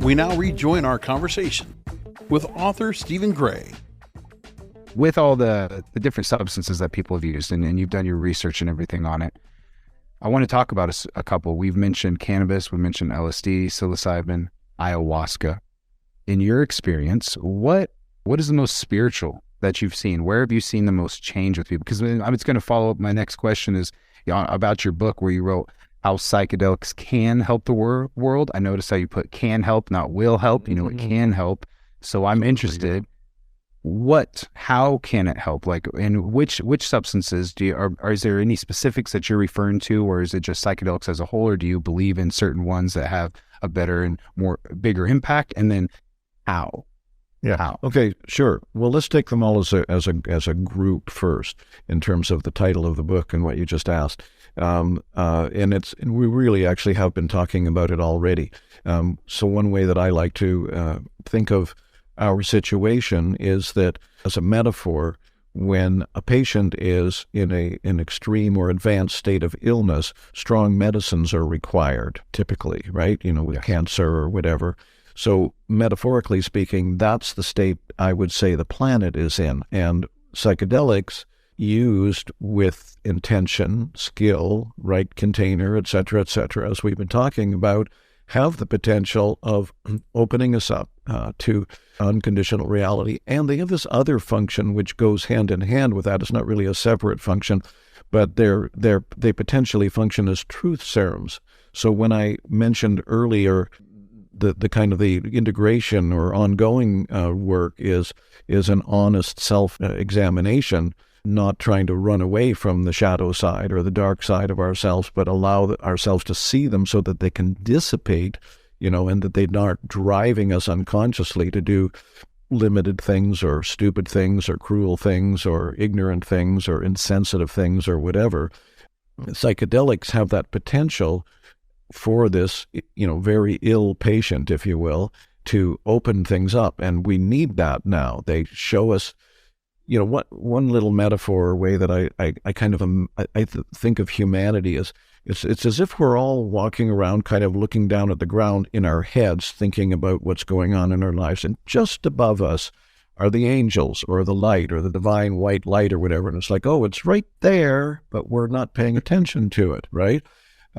We now rejoin our conversation with author Stephen Gray. With all the different substances that people have used, and you've done your research and everything on it, I want to talk about a couple. We've mentioned cannabis, we mentioned LSD, psilocybin, ayahuasca. In your experience, what is the most spiritual that you've seen? Where have you seen the most change with people? Because it's going to follow up. My next question is about your book where you wrote how psychedelics can help the world. I noticed how you put can help, not will help. You know, it can help. So I'm interested. How can it help? Like, and which substances is there any specifics that you're referring to, or is it just psychedelics as a whole, or do you believe in certain ones that have a better and bigger impact? And then how? Yeah. How? Okay, sure. Well, let's take them all as a group first, in terms of the title of the book and what you just asked. And we really actually have been talking about it already. So one way that I like to think of our situation is that as a metaphor, when a patient is in an extreme or advanced state of illness, strong medicines are required, typically, right? With cancer or whatever. So metaphorically speaking, that's the state I would say the planet is in. And psychedelics used with intention, skill, right container, et cetera, as we've been talking about, have the potential of opening us up to unconditional reality. And they have this other function which goes hand in hand with that. It's not really a separate function, but they potentially function as truth serums. So when I mentioned earlier the kind of the integration or ongoing work is an honest self-examination, not trying to run away from the shadow side or the dark side of ourselves, but allow ourselves to see them so that they can dissipate, and that they're not driving us unconsciously to do limited things or stupid things or cruel things or ignorant things or insensitive things or whatever. Psychedelics have that potential for this, very ill patient, if you will, to open things up. And we need that now. They show us, what one little metaphor or way that I kind of think of humanity is, it's as if we're all walking around kind of looking down at the ground in our heads, thinking about what's going on in our lives. And just above us are the angels or the light or the divine white light or whatever. And it's like, oh, it's right there, but we're not paying attention to it, right?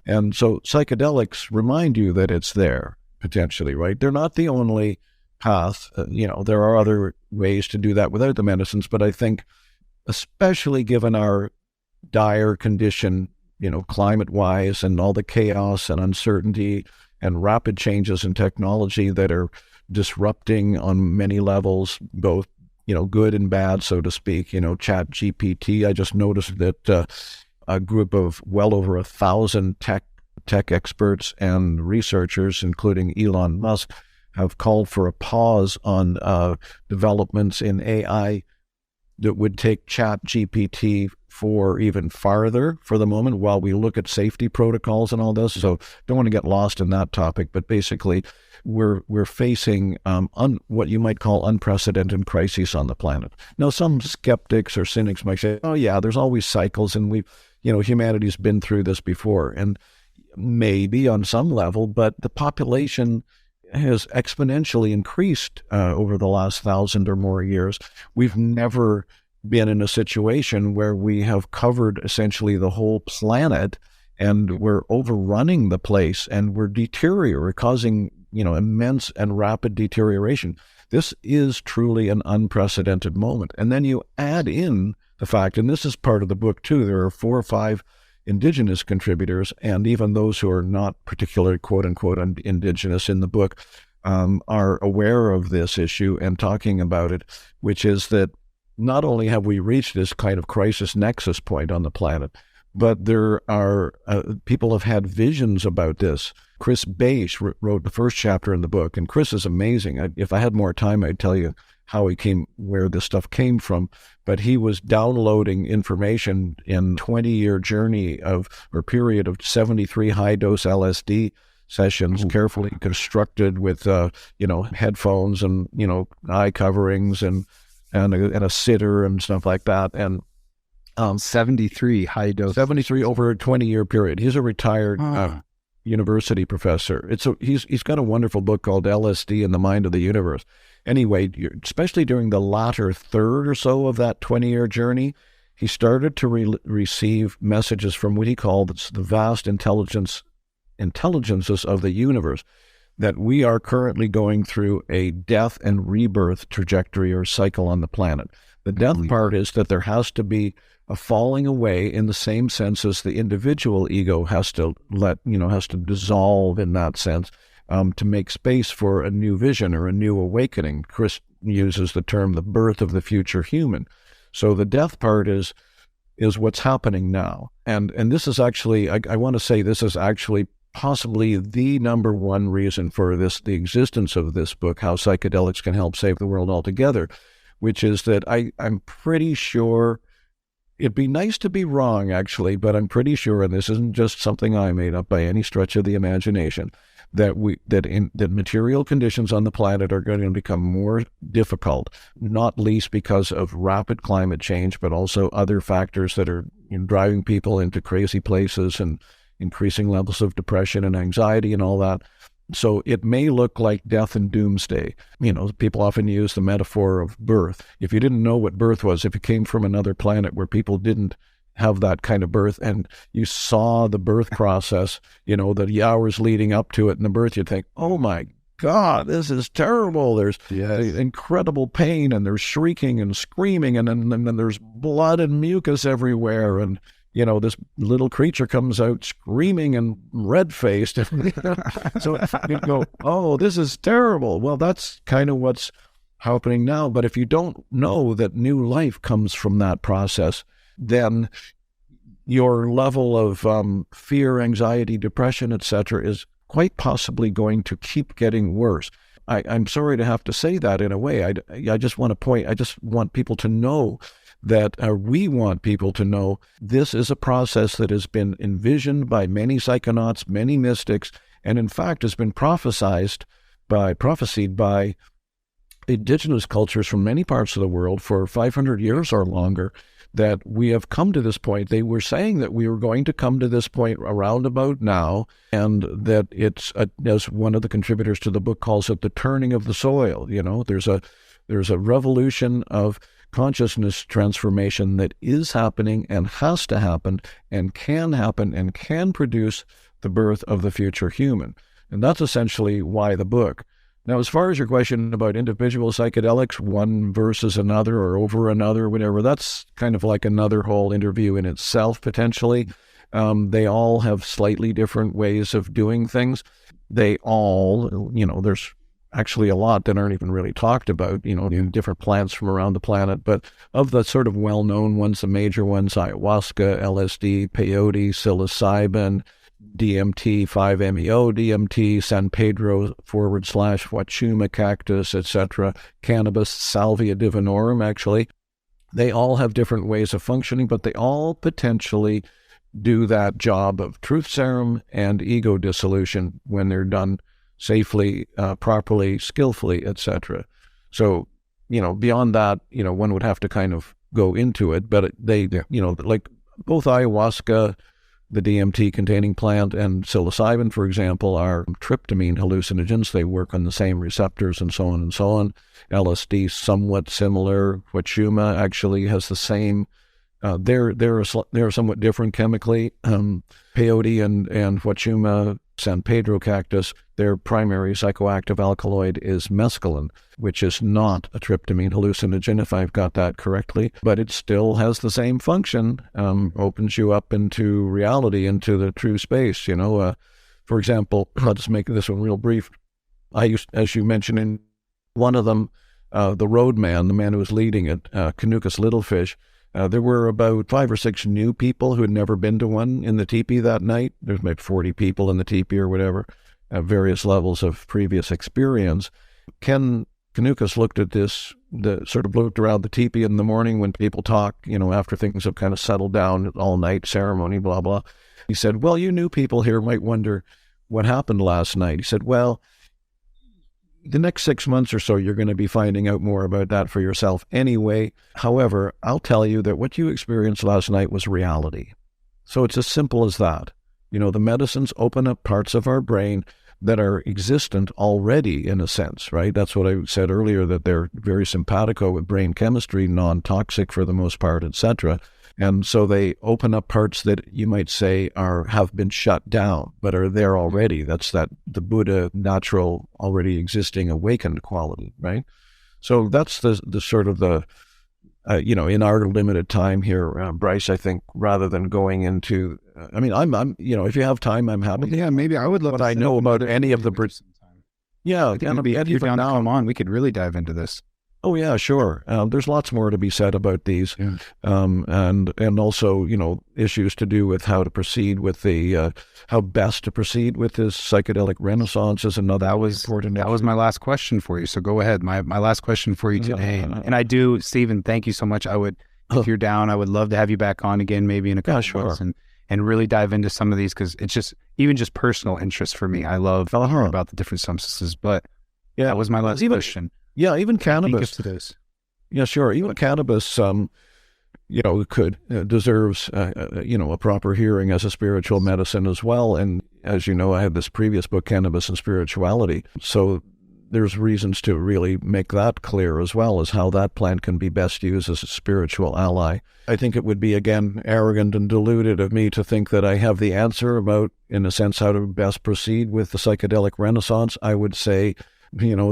And so psychedelics remind you that it's there, potentially, right? They're not the only path. There are other ways to do that without the medicines, but I think especially given our dire condition, climate-wise, and all the chaos and uncertainty and rapid changes in technology that are disrupting on many levels, both, good and bad, so to speak. Chat GPT, I just noticed that a group of well over 1,000 tech experts and researchers, including Elon Musk, have called for a pause on developments in AI that would take Chat GPT for even farther for the moment while we look at safety protocols and all this. So don't want to get lost in that topic, but basically we're facing what you might call unprecedented crises on the planet. Now, some skeptics or cynics might say, oh yeah, there's always cycles, and humanity's been through this before. And maybe on some level, but the population has exponentially increased over the last 1,000 or more years. We've never been in a situation where we have covered essentially the whole planet, and we're overrunning the place, and we're causing immense and rapid deterioration. This is truly an unprecedented moment. And then you add in the fact, and this is part of the book too, there are 4 or 5 indigenous contributors, and even those who are not particularly quote-unquote indigenous in the book are aware of this issue and talking about it, which is that not only have we reached this kind of crisis nexus point on the planet, but there are people have had visions about this. Chris Bache wrote the first chapter in the book, and Chris is amazing. If I had more time, I'd tell you where this stuff came from, but he was downloading information in 20-year journey period of 73 high-dose LSD sessions, carefully constructed with, headphones and, eye coverings and a sitter and stuff like that. And 73 high dose. 73 over a 20-year period. He's a retired university professor. He's got a wonderful book called LSD and the Mind of the Universe. Anyway, especially during the latter third or so of that 20-year journey, he started to receive messages from what he called the vast intelligences of the universe, that we are currently going through a death and rebirth trajectory or cycle on the planet. The death part is that there has to be a falling away in the same sense as the individual ego has to dissolve in that sense, to make space for a new vision or a new awakening. Chris uses the term the birth of the future human. So the death part is what's happening now. And this is actually, I want to say this is actually possibly the number one reason for the existence of this book, How Psychedelics Can Help Save the World Altogether, which is that I'm pretty sure, it'd be nice to be wrong actually, but I'm pretty sure, and this isn't just something I made up by any stretch of the imagination, that material conditions on the planet are going to become more difficult, not least because of rapid climate change, but also other factors that are driving people into crazy places and increasing levels of depression and anxiety and all that. So it may look like death and doomsday. People often use the metaphor of birth. If you didn't know what birth was, if you came from another planet where people didn't have that kind of birth, and you saw the birth process, the hours leading up to it and the birth, you'd think, oh my God, this is terrible. There's incredible pain, and there's shrieking and screaming, and then there's blood and mucus everywhere, and this little creature comes out screaming and red-faced. So you'd go, oh, this is terrible. Well, that's kind of what's happening now. But if you don't know that new life comes from that process, then your level of fear, anxiety, depression, etc., is quite possibly going to keep getting worse. I'm sorry to have to say that in a way. I just want people to know that we want people to know this is a process that has been envisioned by many psychonauts, many mystics, and in fact has been prophesied by indigenous cultures from many parts of the world for 500 years or longer, that we have come to this point. They were saying that we were going to come to this point around about now, and that it's, as one of the contributors to the book calls it, the turning of the soil. There's a revolution of consciousness transformation that is happening and has to happen and can produce the birth of the future human. And that's essentially why the book. Now, as far as your question about individual psychedelics, one versus another or over another, whatever, that's kind of like another whole interview in itself, potentially. They all have slightly different ways of doing things. They all, there's actually a lot that aren't even really talked about, in different plants from around the planet. But of the sort of well-known ones, the major ones, ayahuasca, LSD, peyote, psilocybin, DMT, 5-MeO, DMT, San Pedro / Huachuma cactus, etc., cannabis, Salvia divinorum, actually. They all have different ways of functioning, but they all potentially do that job of truth serum and ego dissolution when they're done safely, properly, skillfully, etc. So, beyond that, one would have to kind of go into it, but like both ayahuasca, the DMT containing plant, and psilocybin, for example, are tryptamine hallucinogens. They work on the same receptors and so on and so on. LSD, somewhat similar. Huachuma actually has the same. They're somewhat different chemically. Peyote and Huachuma, San Pedro cactus, their primary psychoactive alkaloid is mescaline, which is not a tryptamine hallucinogen, if I've got that correctly, but it still has the same function, opens you up into reality, into the true space. For example, let's make this one real brief. As you mentioned in one of them, the roadman, the man who was leading it, Canucus Littlefish, there were about 5 or 6 new people who had never been to one in the teepee that night. There's maybe 40 people in the teepee or whatever, at various levels of previous experience. Ken Canucus looked at this, looked around the teepee in the morning when people talk, after things have kind of settled down, all night ceremony, blah, blah. He said, well, you new people here might wonder what happened last night. He said, well, the next 6 months or so, you're going to be finding out more about that for yourself anyway. However, I'll tell you that what you experienced last night was reality. So it's as simple as that. The medicines open up parts of our brain that are existent already, in a sense, right? That's what I said earlier, that they're very simpatico with brain chemistry, non-toxic for the most part, etc. And so they open up parts that you might say have been shut down, but are there already. That's the Buddha natural, already existing, awakened quality, right? So that's the sort of the, in our limited time here, Bryce, I think rather than going into, I'm if you have time, I'm happy. Yeah, maybe I would love what to I know about any of the Yeah, if you're down to come on, we could really dive into this. Oh yeah, sure. There's lots more to be said about these, Yeah. And also issues to do with how to proceed with how best to proceed with this psychedelic renaissance is another important. That was my last question for you. So go ahead. My last question for you today, and I do, Stephen. Thank you so much. I would, if you're down, I would love to have you back on again, maybe in a couple months, and really dive into some of these, because it's just even just personal interest for me. I love about the different substances, but that was my last question. Yeah, even cannabis. Yeah, sure. Even cannabis, deserves, a proper hearing as a spiritual medicine as well. And as you know, I had this previous book, Cannabis and Spirituality. So there's reasons to really make that clear, as well as how that plant can be best used as a spiritual ally. I think it would be, again, arrogant and deluded of me to think that I have the answer about, in a sense, how to best proceed with the psychedelic renaissance. I would say,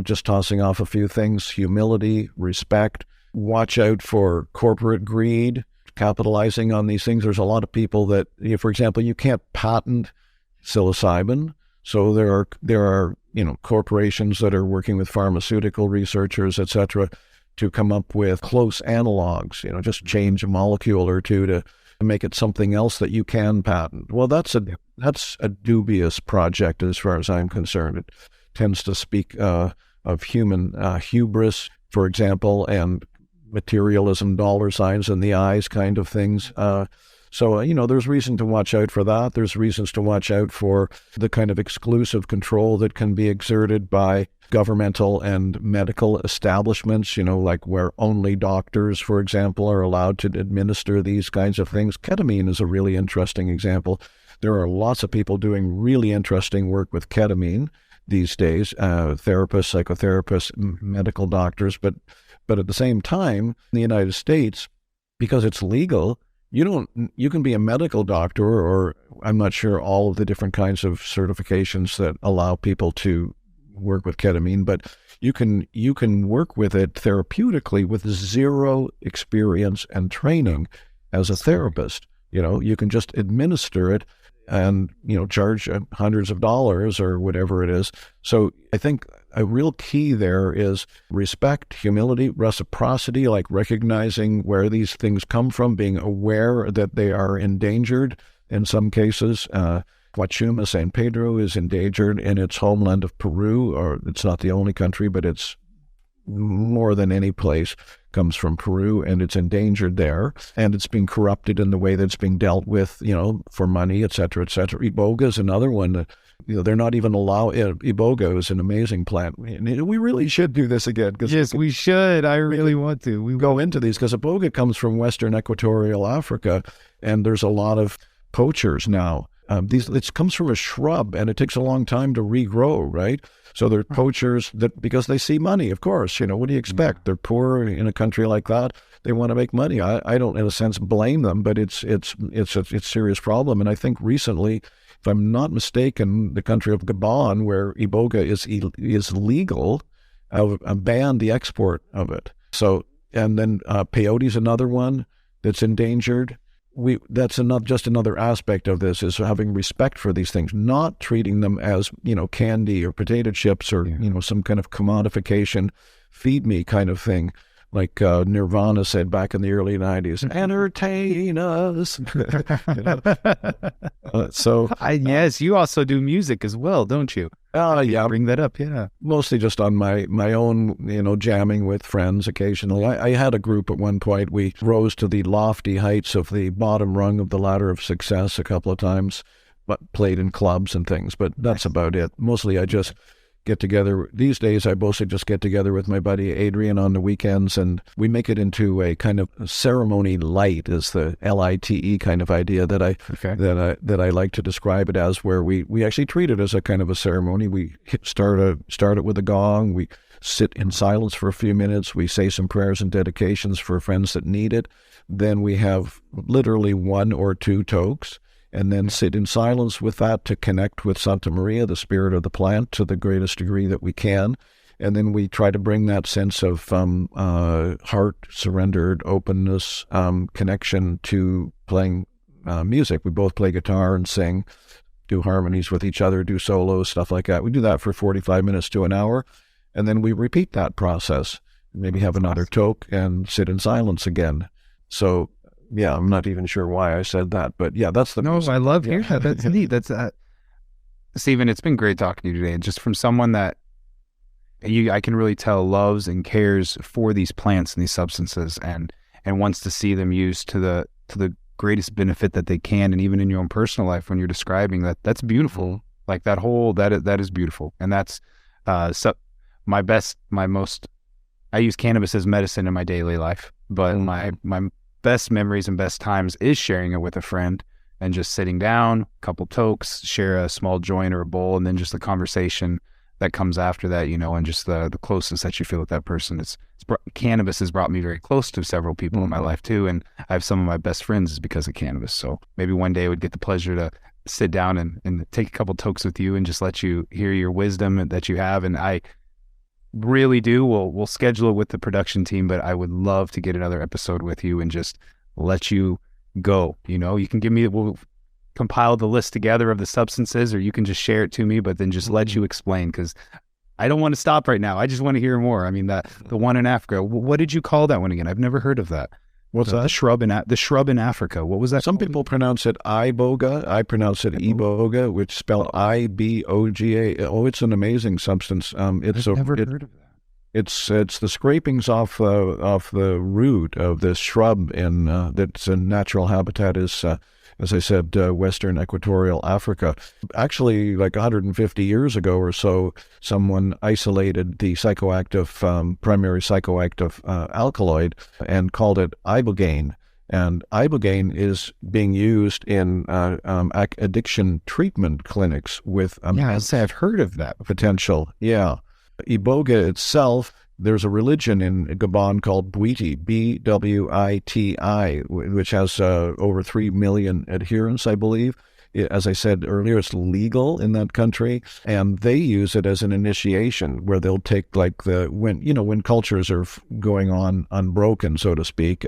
just tossing off a few things: humility, respect, watch out for corporate greed, capitalizing on these things. There's a lot of people that, for example, you can't patent psilocybin. So there are corporations that are working with pharmaceutical researchers, etc., to come up with close analogs, just change a molecule or two to make it something else that you can patent. Well, that's a dubious project as far as I'm concerned. It tends to speak of human hubris, for example, and materialism, dollar signs in the eyes kind of things. So there's reason to watch out for that. There's reasons to watch out for the kind of exclusive control that can be exerted by governmental and medical establishments, like where only doctors, for example, are allowed to administer these kinds of things. Ketamine is a really interesting example. There are lots of people doing really interesting work with ketamine these days, therapists, psychotherapists, medical doctors, but at the same time, in the United States, because it's legal, you can be a medical doctor, or I'm not sure all of the different kinds of certifications that allow people to work with ketamine, but you can work with it therapeutically with zero experience and training as a therapist. You can just administer it and charge hundreds of dollars or whatever it is. So I think a real key there is respect, humility, reciprocity, like recognizing where these things come from, being aware that they are endangered in some cases. Huachuma, San Pedro, is endangered in its homeland of Peru, or it's not the only country, but it's more than any place comes from Peru, and it's endangered there, and it's being corrupted in the way that it's being dealt with, for money, et cetera, et cetera. Iboga is another one. They're not even allowed. Iboga is an amazing plant. We really should do this again. Yes, we should. I really want to. We go into these because Iboga comes from Western Equatorial Africa, and there's a lot of poachers now. It comes from a shrub, and it takes a long time to regrow, right? So they're poachers because they see money, of course. What do you expect? They're poor in a country like that. They want to make money. I don't, in a sense, blame them, but it's a serious problem. And I think recently, if I'm not mistaken, the country of Gabon, where Iboga is legal, banned the export of it. So, and then peyote is another one that's endangered. That's just another aspect of this, is having respect for these things, not treating them as, candy or potato chips or, some kind of commodification, feed me kind of thing. Like Nirvana said back in the early 90s, entertain us. Yes, you also do music as well, don't you? Yeah. Bring that up, yeah. Mostly just on my own, jamming with friends occasionally. I had a group at one point. We rose to the lofty heights of the bottom rung of the ladder of success a couple of times, but played in clubs and things, but that's about it. Mostly I just get together. These days, I mostly just get together with my buddy Adrian on the weekends, and we make it into a kind of ceremony light, is the LITE kind of idea that I like to describe it as, where we actually treat it as a kind of a ceremony. We start it with a gong. We sit in silence for a few minutes. We say some prayers and dedications for friends that need it. Then we have literally 1 or 2 tokes, and then sit in silence with that to connect with Santa Maria, the spirit of the plant, to the greatest degree that we can. And then we try to bring that sense of heart, surrendered openness, connection to playing music. We both play guitar and sing, do harmonies with each other, do solos, stuff like that. We do that for 45 minutes to an hour, and then we repeat that process. Maybe have another toke and sit in silence again. So, yeah, I'm not even sure why I said that, but yeah, that's the... No, I love hearing that. That's neat. That's Stephen, it's been great talking to you today. And just from someone that I can really tell loves and cares for these plants and these substances, and wants to see them used to the greatest benefit that they can. And even in your own personal life, when you're describing that, that's beautiful. Like that is beautiful. And that's I use cannabis as medicine in my daily life, but my best memories and best times is sharing it with a friend and just sitting down, a couple tokes, share a small joint or a bowl, and then just the conversation that comes after that, and just the closeness that you feel with that person. Cannabis has brought me very close to several people in my life too, and I have some of my best friends is because of cannabis. So maybe one day I would get the pleasure to sit down and take a couple tokes with you and just let you hear your wisdom that you have. And I really do. We'll schedule it with the production team, but I would love to get another episode with you and just let you go. You can we'll compile the list together of the substances, or you can just share it to me, but then just let you explain, because I don't want to stop right now. I just want to hear more. I mean, the one in Africa, what did you call that one again? I've never heard of that. What's that? The shrub in Africa. What was that? Some people pronounce it iboga. I pronounce it iboga, which is spelled I-B-O-G-A. Oh, it's an amazing substance. I've never heard of that. It's the scrapings off the root of this shrub that's a natural habitat is, as I said, Western Equatorial Africa. Actually, like 150 years ago or so, someone isolated the primary psychoactive alkaloid and called it ibogaine. And ibogaine is being used in addiction treatment clinics with I've heard of that potential. Yeah. Iboga itself, there's a religion in Gabon called Bwiti, B-W-I-T-I, which has over 3 million adherents, I believe. As I said earlier, it's legal in that country, and they use it as an initiation where they'll take when cultures are going on unbroken, so to speak,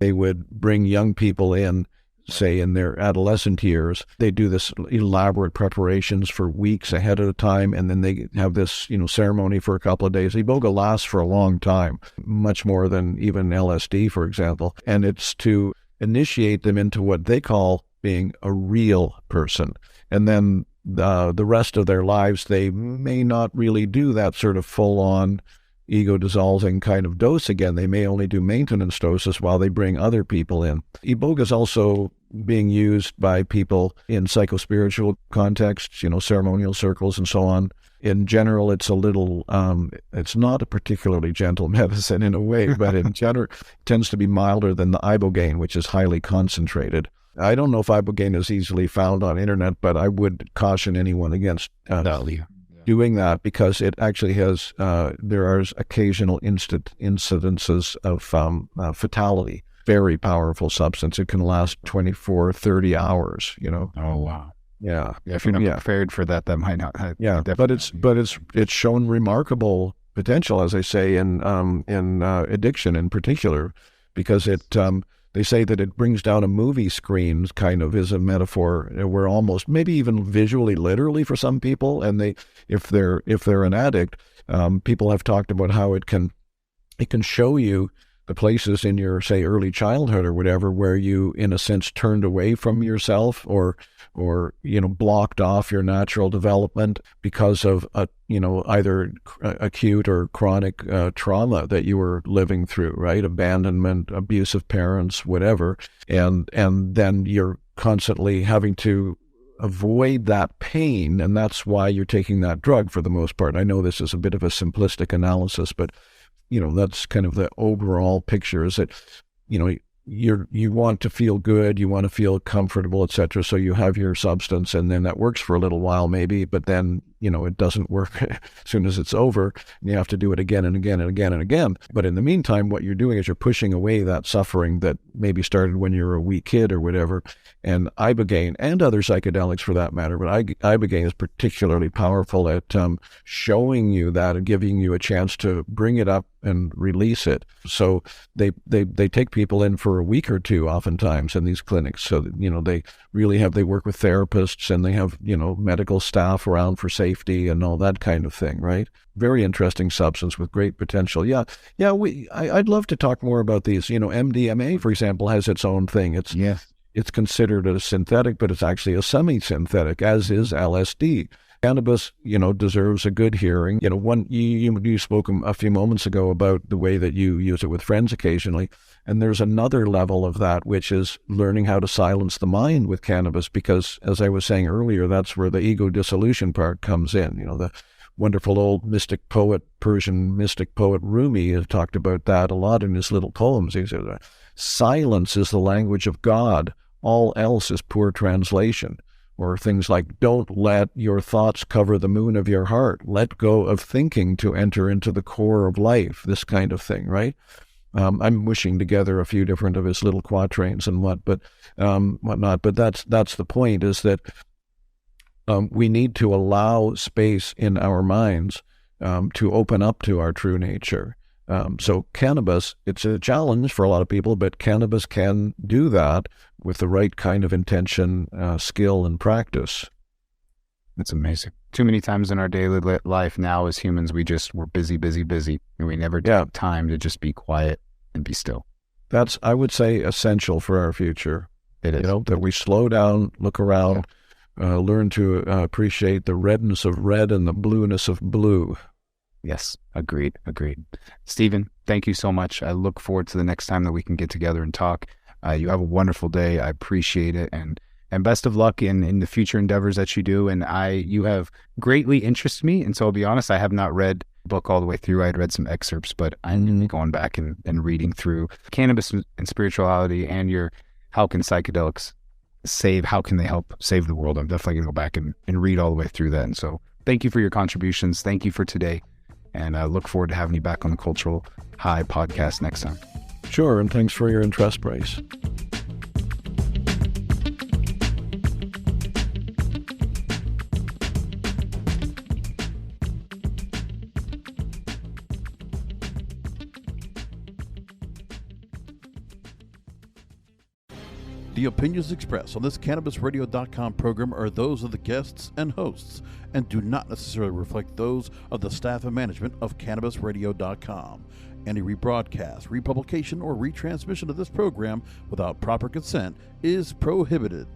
they would bring young people in, say in their adolescent years. They do this elaborate preparations for weeks ahead of time, and then they have this ceremony for a couple of days. Iboga lasts for a long time, much more than even LSD, for example, and it's to initiate them into what they call being a real person. And then the rest of their lives, they may not really do that sort of full-on ego-dissolving kind of dose again. They may only do maintenance doses while they bring other people in. Iboga is also being used by people in psychospiritual contexts, ceremonial circles and so on. In general, it's it's not a particularly gentle medicine in a way, but in general, it tends to be milder than the ibogaine, which is highly concentrated. I don't know if ibogaine is easily found on internet, but I would caution anyone against doing that, because it actually has, there are occasional incidences of fatality. Very powerful substance. It can last 24, 30 hours, Oh, wow. Yeah. If you're not prepared for that, that might not. But it's shown remarkable potential, as I say, in addiction in particular, because they say that it brings down a movie screen, kind of is a metaphor, where almost maybe even visually, literally for some people, and if they're an addict, people have talked about how it can show you the places in your, say, early childhood or whatever, where you, in a sense, turned away from yourself or blocked off your natural development because of either acute or chronic trauma that you were living through, right? Abandonment, abusive parents, whatever, and then you're constantly having to avoid that pain, and that's why you're taking that drug for the most part. I know this is a bit of a simplistic analysis, but that's kind of the overall picture, is that you want to feel good, you want to feel comfortable, etc. So you have your substance, and then that works for a little while maybe, but then it doesn't work as soon as it's over, and you have to do it again and again and again and again. But in the meantime, what you're doing is you're pushing away that suffering that maybe started when you were a wee kid or whatever. And ibogaine, and other psychedelics for that matter, but ibogaine is particularly powerful at showing you that and giving you a chance to bring it up and release it. So they take people in for a week or two oftentimes in these clinics. So that, they work with therapists, and they have medical staff around for safety and all that kind of thing, right? Very interesting substance with great potential. I'd love to talk more about these. MDMA, for example, has its own thing. It's considered a synthetic, but it's actually a semi-synthetic, as is LSD. Cannabis, deserves a good hearing. You spoke a few moments ago about the way that you use it with friends occasionally, and there's another level of that, which is learning how to silence the mind with cannabis, because, as I was saying earlier, that's where the ego dissolution part comes in. The wonderful old Persian mystic poet Rumi has talked about that a lot in his little poems. He says, silence is the language of God. All else is poor translation. Or things like, don't let your thoughts cover the moon of your heart. Let go of thinking to enter into the core of life. This kind of thing, right? I'm mushing together a few different of his little quatrains and whatnot. But that's the point, is that we need to allow space in our minds to open up to our true nature. So cannabis, it's a challenge for a lot of people, but cannabis can do that with the right kind of intention, skill, and practice. It's amazing. Too many times in our daily life now as humans, we're busy, and we never take time to just be quiet and be still. That's, I would say, essential for our future. It is. That we slow down, look around, learn to appreciate the redness of red and the blueness of blue. Yes, agreed. Stephen, thank you so much. I look forward to the next time that we can get together and talk. You have a wonderful day. I appreciate it. And best of luck in the future endeavors that you do. And you have greatly interested me. And so I'll be honest, I have not read the book all the way through. I had read some excerpts, but I'm going back and reading through Cannabis and Spirituality and your how can psychedelics how can they help save the world? I'm definitely going to go back and read all the way through that. And so thank you for your contributions. Thank you for today. And I look forward to having you back on the Cultural High podcast next time. Sure, and thanks for your interest, Bryce. The opinions expressed on this CannabisRadio.com program are those of the guests and hosts and do not necessarily reflect those of the staff and management of CannabisRadio.com. Any rebroadcast, republication, or retransmission of this program without proper consent is prohibited.